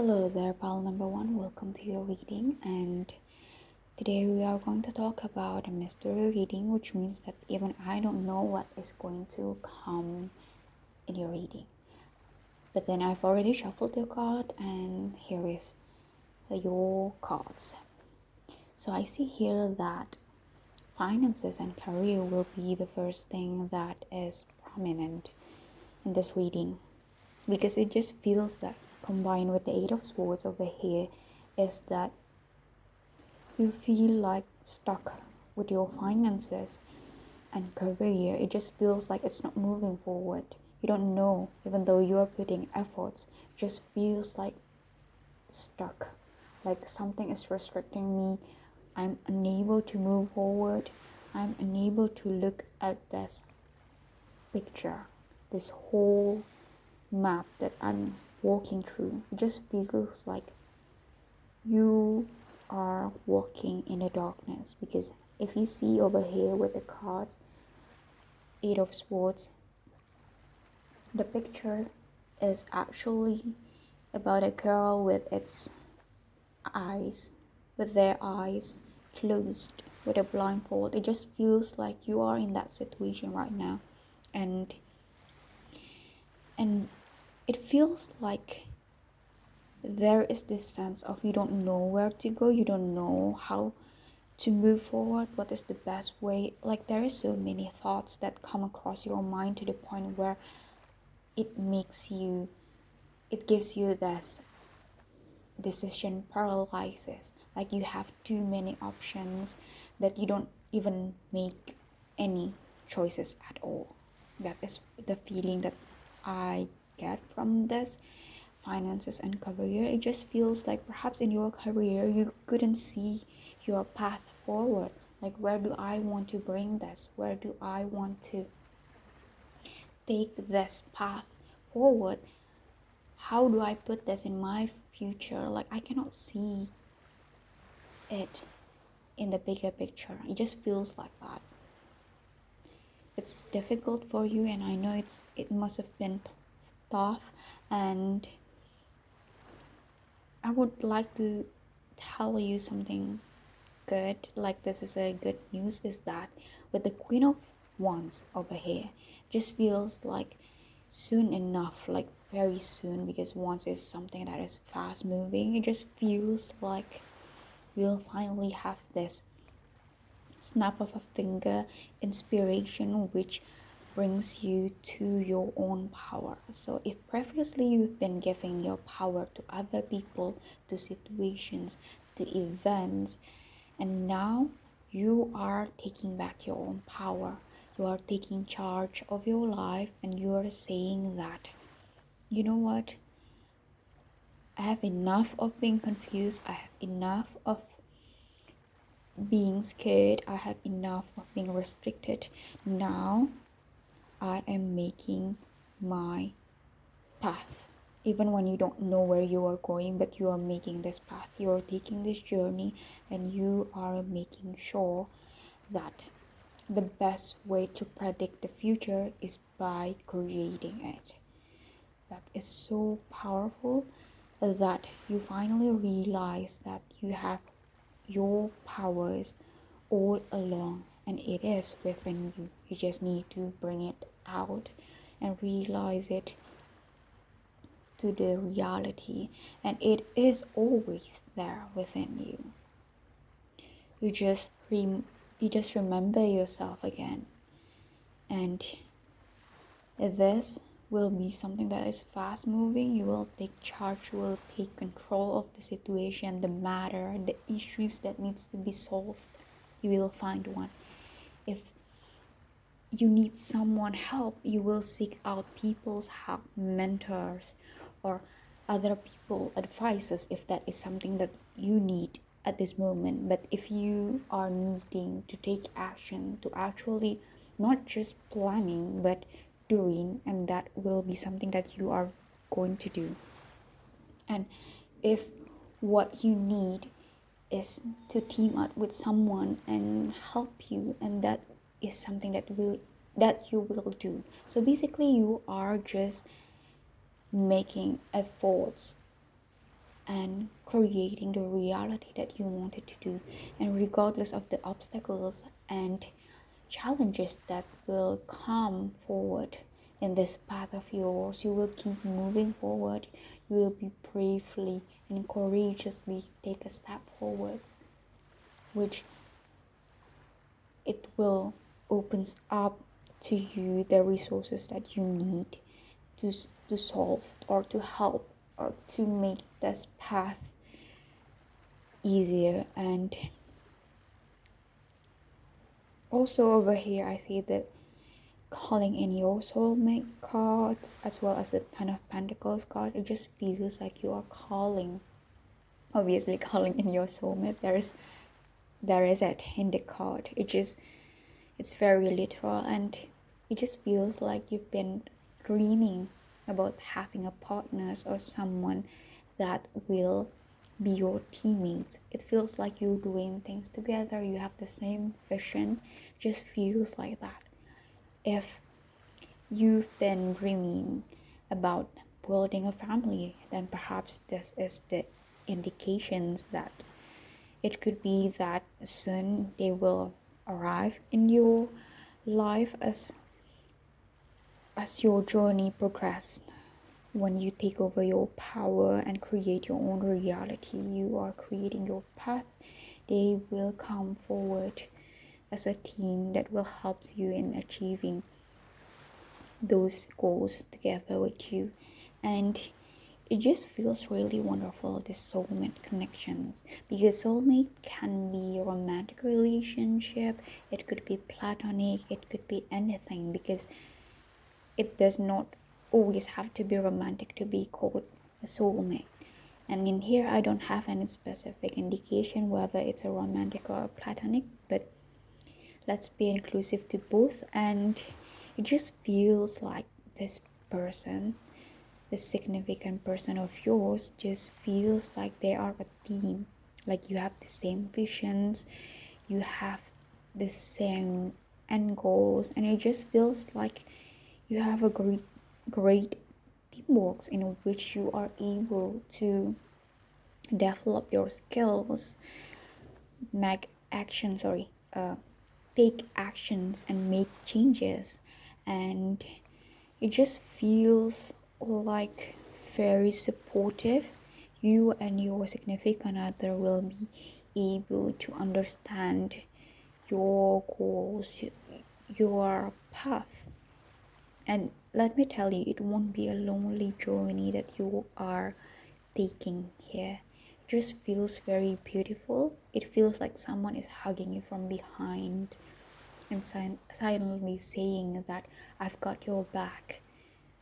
Hello there, pal number one. Welcome to your reading. And today we are going to talk about a mystery reading, which means that even I don't know what is going to come in your reading. But then I've already shuffled your card, and here is your cards. So I see here that finances and career will be the first thing that is prominent in this reading, because it just feels that combined with the Eight of Swords over here is that you feel like stuck with your finances and career. It just feels like it's not moving forward. You don't know, even though you are putting efforts, it just feels like stuck, like something is restricting me. I'm unable to move forward. I'm unable to look at this picture, this whole map that I'm walking through. It just feels like you are walking in the darkness, because if you see over here with the cards, Eight of Swords, the picture is actually about a girl with their eyes closed, with a blindfold. It just feels like you are in that situation right now, and it feels like there is this sense of you don't know where to go, you don't know how to move forward, what is the best way. Like, there is so many thoughts that come across your mind to the point where it gives you this decision paralysis. Like, you have too many options that you don't even make any choices at all. That is the feeling that I get from this finances and career. It just feels like perhaps in your career you couldn't see your path forward. Like, where do I want to bring this? Where do I want to take this path forward? How do I put this in my future? Like, I cannot see it in the bigger picture. It just feels like that. It's difficult for you, and I know it must have been tough, and I would like to tell you something good. Like, this is a good news, is that with the Queen of Wands over here, just feels like soon enough, like very soon, because Wands is something that is fast moving. It just feels like we'll finally have this snap of a finger inspiration, which brings you to your own power. So if previously you've been giving your power to other people, to situations, to events, and now you are taking back your own power, you are taking charge of your life, and you are saying that, you know what, I have enough of being confused, I have enough of being scared, I have enough of being restricted. Now I am making my path. Even when you don't know where you are going, but you are making this path, you are taking this journey, and you are making sure that the best way to predict the future is by creating it. That is so powerful, that you finally realize that you have your powers all along, and it is within you. You just need to bring it out and realize it to the reality, and it is always there within you. You just remember yourself again, and this will be something that is fast moving. You will take charge, you will take control of the situation, the matter, the issues that needs to be solved. You will find one. If you need someone help, you will seek out people's help, mentors, or other people advices, if that is something that you need at this moment. But if you are needing to take action, to actually not just planning but doing, and that will be something that you are going to do. And if what you need is to team up with someone and help you, and that is something that you will do. So basically, you are just making efforts and creating the reality that you wanted to do. And regardless of the obstacles and challenges that will come forward in this path of yours, you will keep moving forward. You will be bravely and courageously take a step forward, which it will opens up to you the resources that you need to solve or to help or to make this path easier. And also over here I see that calling in your soulmate cards as well as the Ten of Pentacles card. It just feels like you are calling, obviously calling in your soulmate. There is it in the card. It's very literal, and it just feels like you've been dreaming about having a partner or someone that will be your teammates. It feels like you're doing things together, you have the same vision. Just feels like that. If you've been dreaming about building a family, then perhaps this is the indications that it could be that soon they will arrive in your life as your journey progresses. When you take over your power and create your own reality, you are creating your path. They will come forward as a team that will help you in achieving those goals together with you. And it just feels really wonderful, this soulmate connections, because soulmate can be a romantic relationship, it could be platonic, it could be anything, because it does not always have to be romantic to be called a soulmate. And in here I don't have any specific indication whether it's a romantic or a platonic, but let's be inclusive to both. And it just feels like this person, the significant person of yours, just feels like they are a team. Like you have the same visions, you have the same end goals, and it just feels like you have a great teamwork in which you are able to develop your skills, take actions and make changes. And it just feels like very supportive. You and your significant other will be able to understand your goals, your path. And let me tell you, it won't be a lonely journey that you are taking here. It just feels very beautiful. It feels like someone is hugging you from behind and silently saying that I've got your back.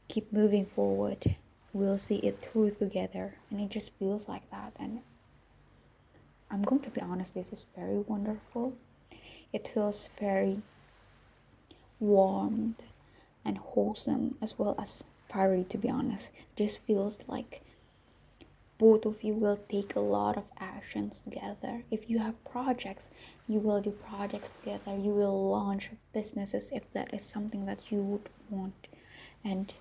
Keep moving forward. We'll see it through together. And it just feels like that. And I'm going to be honest, this is very wonderful. It feels very warm and wholesome as well as fiery, to be honest. It just feels like both of you will take a lot of actions together. If you have projects, you will do projects together. You will launch businesses if that is something that you would want. And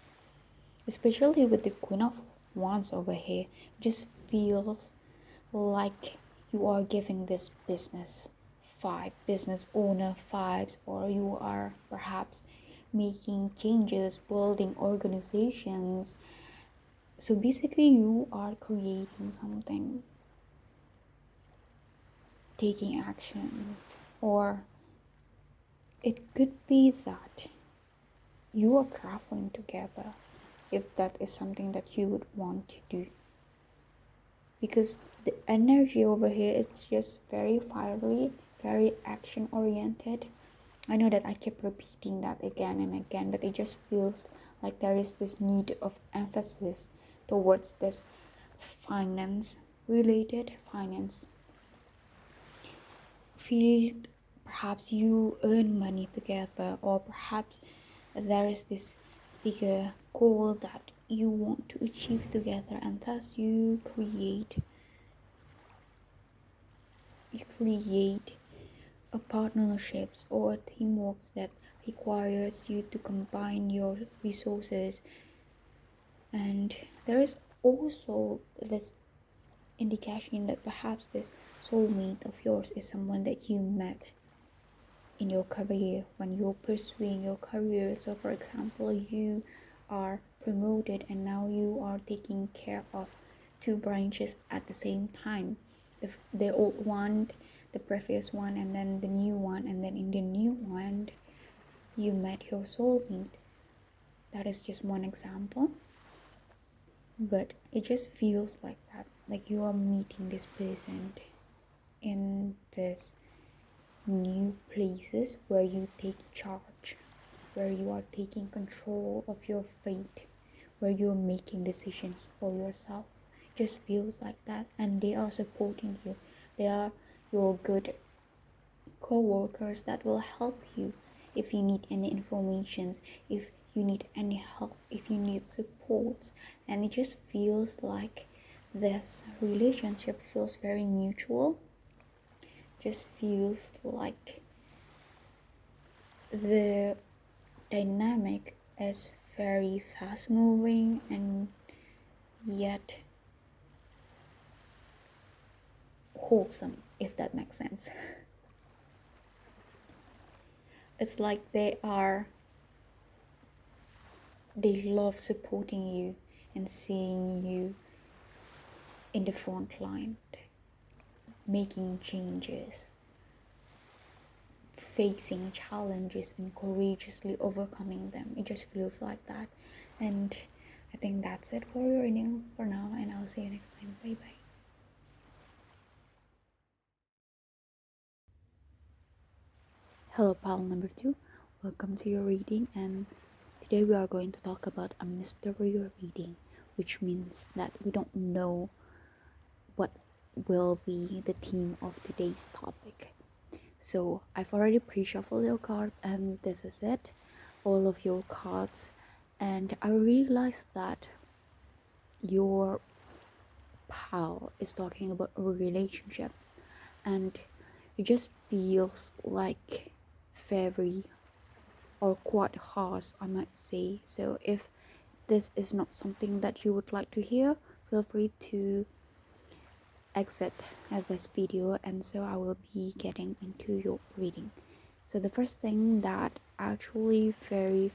especially with the Queen of Wands over here, just feels like you are giving this business owner vibes, or you are perhaps making changes, building organizations. So basically you are creating something, taking action, or it could be that you are traveling together, if that is something that you would want to do. Because the energy over here is just very fiery, very action oriented. I know that I keep repeating that again and again, but it just feels like there is this need of emphasis towards this finance field. Perhaps you earn money together, or perhaps there is this bigger goal that you want to achieve together, and thus you create a partnerships or teamwork that requires you to combine your resources. And there is also this indication that perhaps this soulmate of yours is someone that you met in your career when you're pursuing your career. So for example, you are promoted and now you are taking care of two branches at the same time, the old one, the previous one, and then the new one, and then in the new one you met your soulmate. That is just one example, but it just feels like that, like you are meeting this person in this new places where you take charge, where you are taking control of your fate, where you're making decisions for yourself. Just feels like that, and they are supporting you. They are your good co-workers that will help you if you need any informations, if you need any help, if you need support. And it just feels like this relationship feels very mutual, just feels like the dynamic is very fast moving and yet wholesome, if that makes sense. It's like they love supporting you and seeing you in the front line, making changes, facing challenges and courageously overcoming them. It just feels like that. And I think that's it for your reading for now, and I'll see you next time. Bye bye. Hello, pal number 2. Welcome to your reading, and today we are going to talk about a mystery reading, which means that we don't know what will be the theme of today's topic. So I've already pre-shuffled your card, and this is it, all of your cards. And I realized that your pal is talking about relationships, and it just feels like very or quite harsh, I might say. So if this is not something that you would like to hear, feel free to exit at this video, and so I will be getting into your reading. So the first thing that actually very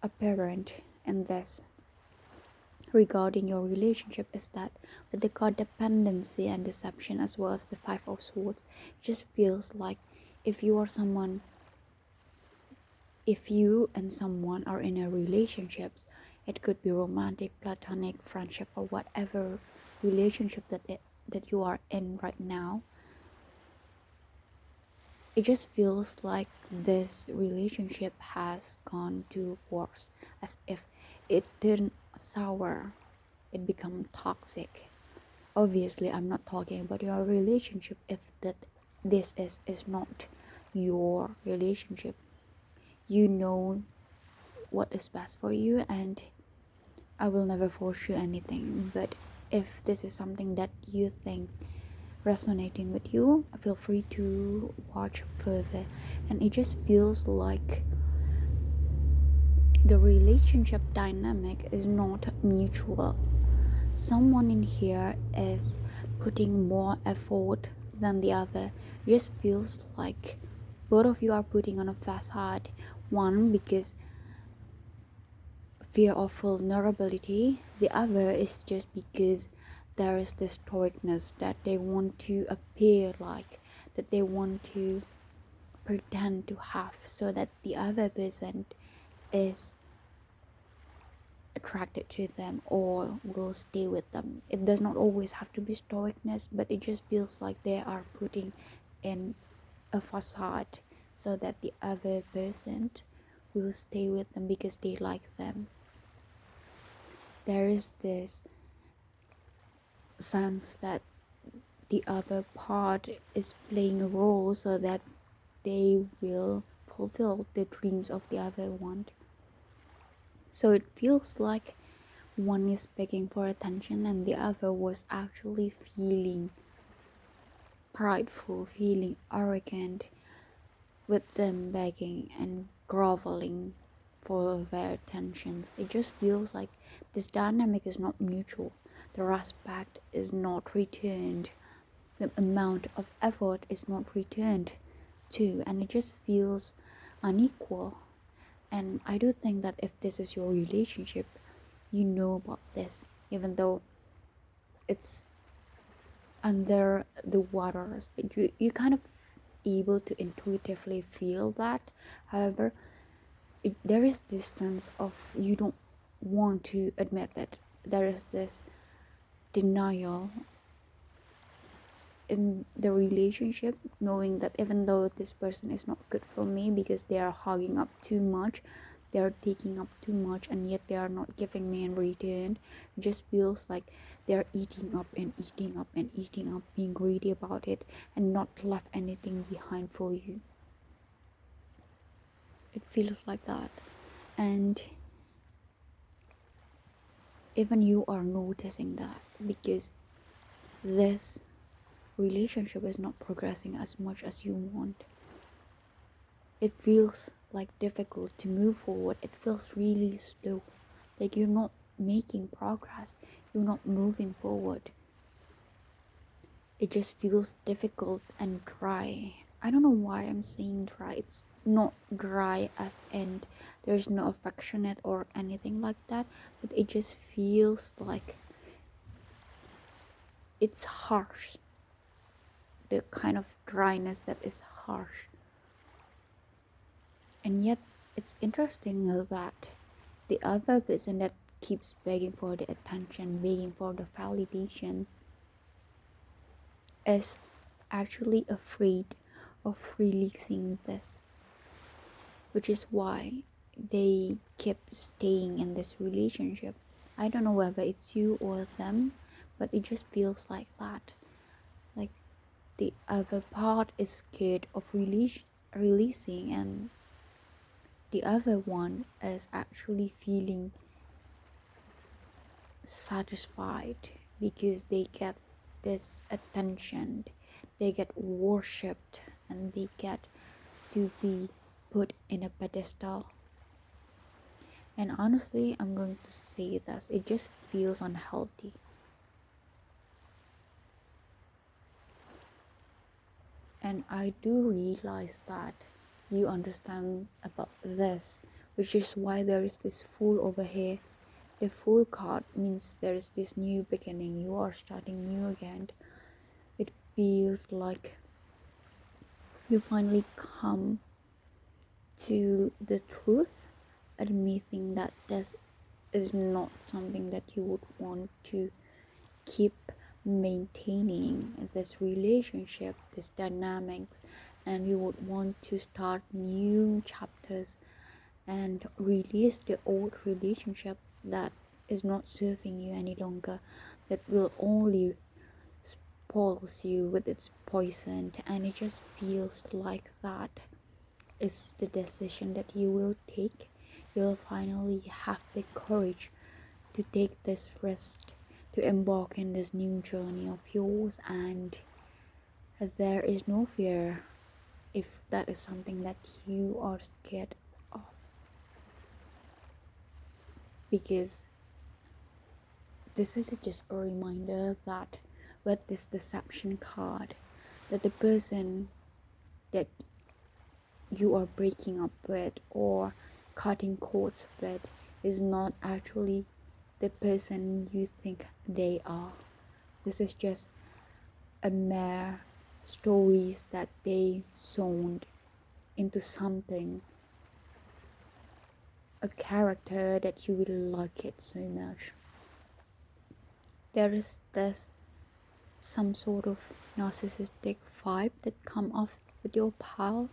apparent in this regarding your relationship is that with the codependency and deception, as well as the Five of Swords, it just feels like if you and someone are in a relationship, it could be romantic, platonic, friendship, or whatever relationship that you are in right now. It just feels like this relationship has gone to worse, as if it turned sour, it become toxic. Obviously, I'm not talking about your relationship if this is not your relationship. You know what is best for you, and I will never force you anything. But if this is something that you think resonating with you, feel free to watch further. And it just feels like the relationship dynamic is not mutual. Someone in here is putting more effort than the other. It just feels like both of you are putting on a facade. One because fear of vulnerability, the other is just because there is this stoicness that they want to appear like, that they want to pretend to have, so that the other person is attracted to them or will stay with them. It does not always have to be stoicness, but it just feels like they are putting in a facade so that the other person will stay with them because they like them. There is this sense that the other part is playing a role so that they will fulfill the dreams of the other one. So it feels like one is begging for attention and the other was actually feeling prideful, feeling arrogant with them begging and groveling for their attentions. It just feels like this dynamic is not mutual. the respect is not returned, the amount of effort is not returned too, and it just feels unequal. And I do think that if this is your relationship, you know about this, even though it's under the waters, you kind of able to intuitively feel that. However, there is this sense of you don't want to admit that there is this denial in the relationship, knowing that even though this person is not good for me because they are hogging up too much, they are taking up too much, and yet they are not giving me in return, it just feels like they are eating up and eating up and eating up, being greedy about it, and not left anything behind for you. It feels like that. And even you are noticing that, because this relationship is not progressing as much as you want. It feels like difficult to move forward. It feels really slow, like you're not making progress, you're not moving forward. It just feels difficult and dry. I don't know why I'm saying dry. It's not dry as in there's no affectionate or anything like that, but it just feels like it's harsh, the kind of dryness that is harsh. And yet it's interesting that the other person that keeps begging for the attention, begging for the validation, is actually afraid of releasing this, which is why they keep staying in this relationship. I don't know whether it's you or them, but it just feels like that. Like the other part is scared of releasing, and the other one is actually feeling satisfied because they get this attention, they get worshipped, and they get to be put in a pedestal. And honestly, I'm going to say this, it just feels unhealthy. And I do realize that you understand about this, which is why there is this fool over here. The fool card means there is this new beginning, you are starting new again. It feels like you finally come to the truth, admitting that this is not something that you would want to keep maintaining, this relationship, this dynamics, and you would want to start new chapters and release the old relationship that is not serving you any longer, that will only spoils you with its poison. And it just feels like that is the decision that you will take. You'll finally have the courage to take this risk, to embark in this new journey of yours, and there is no fear if that is something that you are scared of, because this is just a reminder that with this deception card, that the person that you are breaking up with or cutting cords with is not actually the person you think they are. This is just a mere stories that they zoned into something, a character that you will like it so much. There is this some sort of narcissistic vibe that come off with your pal,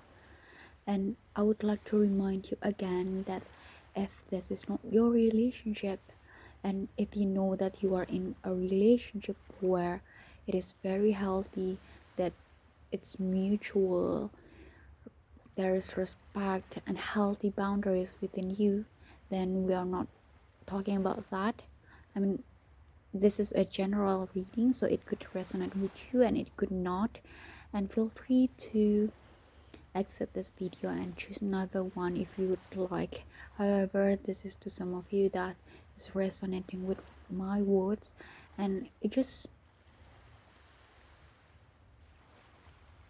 and I would like to remind you again that if this is not your relationship, and if you know that you are in a relationship where it is very healthy, that it's mutual, there is respect and healthy boundaries within you, then we are not talking about that. I mean, this is a general reading, so it could resonate with you and it could not, and feel free to exit this video and choose another one if you would like. However, this is to some of you that is resonating with my words, And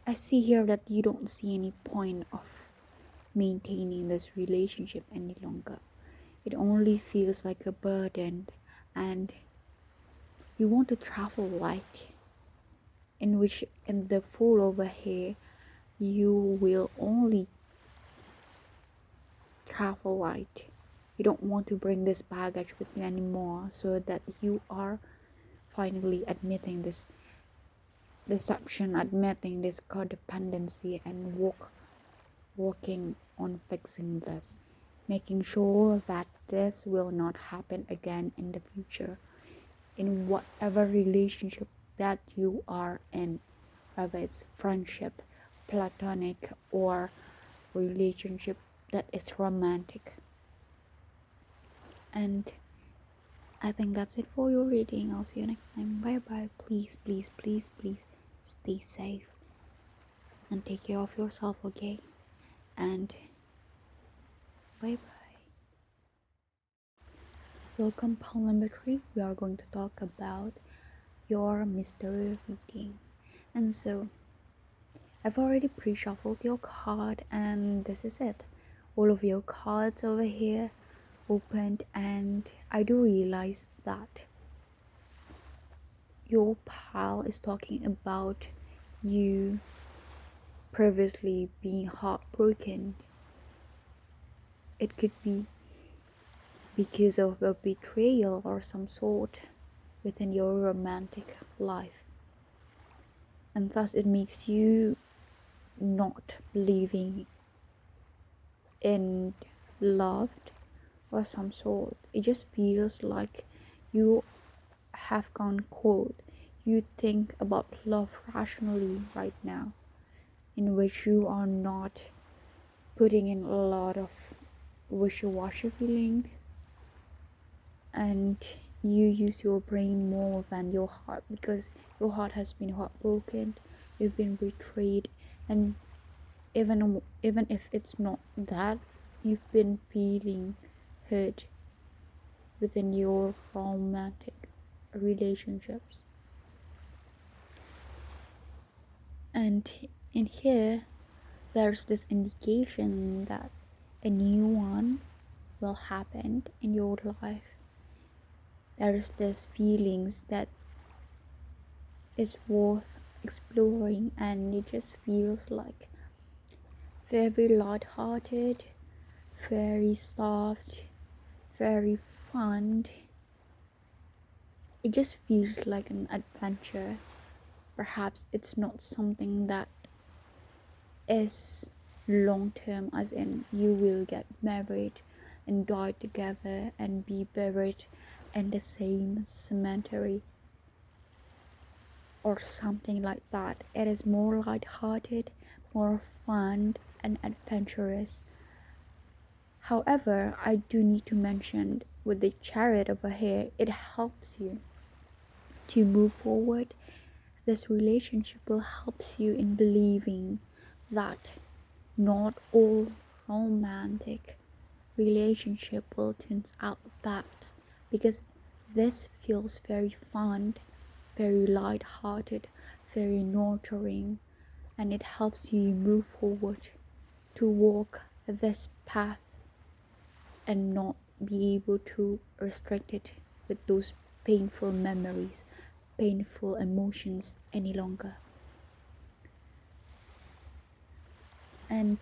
I see here that you don't see any point of maintaining this relationship any longer. It only feels like a burden, and you want to travel light, in which in the fall over here you will only travel light. You don't want to bring this baggage with you anymore, so that you are finally admitting this deception, admitting this codependency, and working on fixing this, making sure that this will not happen again in the future in whatever relationship that you are in, whether it's friendship, platonic, or relationship that is romantic. And I think that's it for your reading. I'll see you next time. Bye bye. Please, please, please, please stay safe and take care of yourself, okay? And bye bye. Welcome, pal number 3. We are going to talk about your mystery reading. And so, I've already pre-shuffled your card, and this is it. All of your cards over here opened, and I do realize that your pal is talking about you previously being heartbroken. It could be because of a betrayal or some sort within your romantic life, and thus it makes you not believing in love or some sort. It just feels like you have gone cold. You think about love rationally right now, in which you are not putting in a lot of wishy-washy feelings, and you use your brain more than your heart, because your heart has been heartbroken, you've been betrayed, and even if it's not that, you've been feeling hurt within your romantic relationships. And in here, there's this indication that a new one will happen in your life. There's this feelings that is worth exploring, and it just feels like very light-hearted, very soft, very fun. It just feels like an adventure. Perhaps it's not something that is long term, as in you will get married and die together and be buried in the same cemetery or something like that. It is more light-hearted, more fun and adventurous. However, I do need to mention with the chariot over here, it helps you to move forward. This relationship will help you in believing that not all romantic relationship will turn out bad, because this feels very fun, very light-hearted, very nurturing, and it helps you move forward to walk this path and not be able to restrict it with those painful memories, painful emotions any longer. And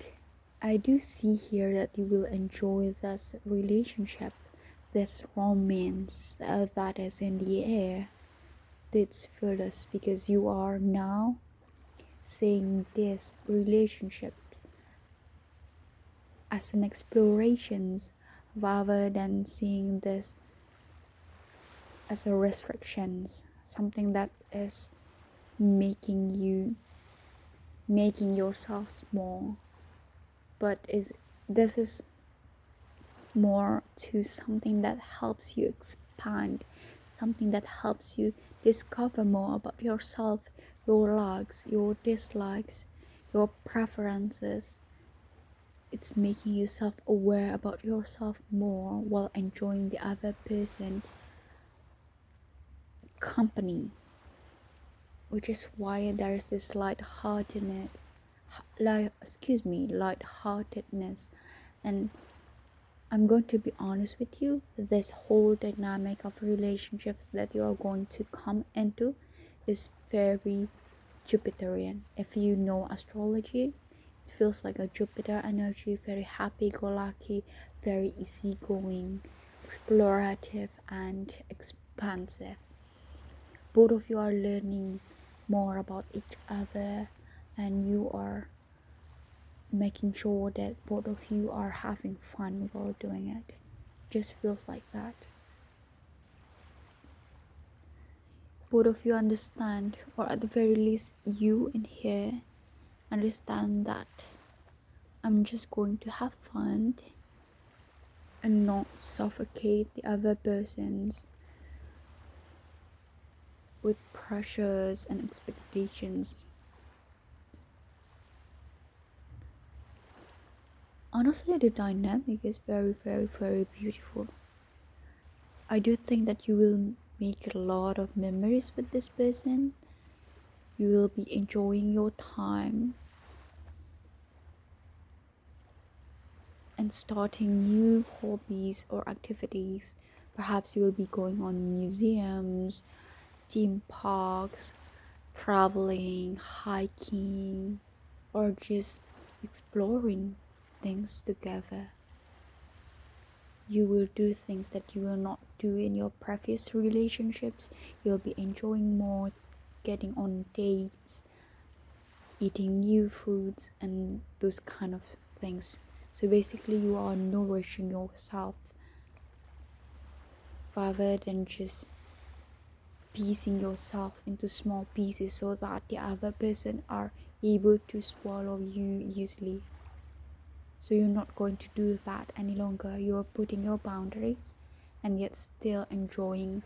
I do see here that you will enjoy this relationship, this romance that is in the air. It's fullest, because you are now seeing this relationship as an explorations, rather than seeing this as a restrictions, something that is making yourself small. But this is more to something that helps you expand, something that helps you discover more about yourself, your likes, your dislikes, your preferences. It's making you self-aware about yourself more while enjoying the other person. company, which is why there is this light-heartedness. And I'm going to be honest with you, this whole dynamic of relationships that you are going to come into is very Jupiterian. If you know astrology, it feels like a Jupiter energy, very happy-go-lucky, very easygoing, explorative, and expansive. Both of you are learning more about each other, and you are making sure that both of you are having fun while doing it. Just feels like that. Both of you understand, or at the very least you in here understand that I'm just going to have fun and not suffocate the other persons with pressures and expectations. Honestly, the dynamic is very, very, very beautiful. I do think that you will make a lot of memories with this person. You will be enjoying your time and starting new hobbies or activities. Perhaps you will be going on museums, theme parks, traveling, hiking, or just exploring things together. You will do things that you will not do in your previous relationships. You'll be enjoying more, getting on dates, eating new foods, and those kind of things. So basically, you are nourishing yourself rather than just piecing yourself into small pieces so that the other person are able to swallow you easily. So you're not going to do that any longer. You're putting your boundaries and yet still enjoying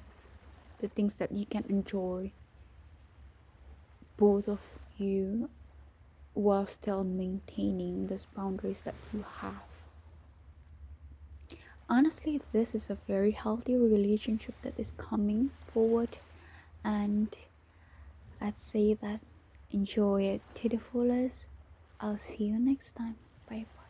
the things that you can enjoy, both of you, while still maintaining those boundaries that you have. Honestly, this is a very healthy relationship that is coming forward, and I'd say that enjoy it to the fullest. I'll see you next time. Bye bye.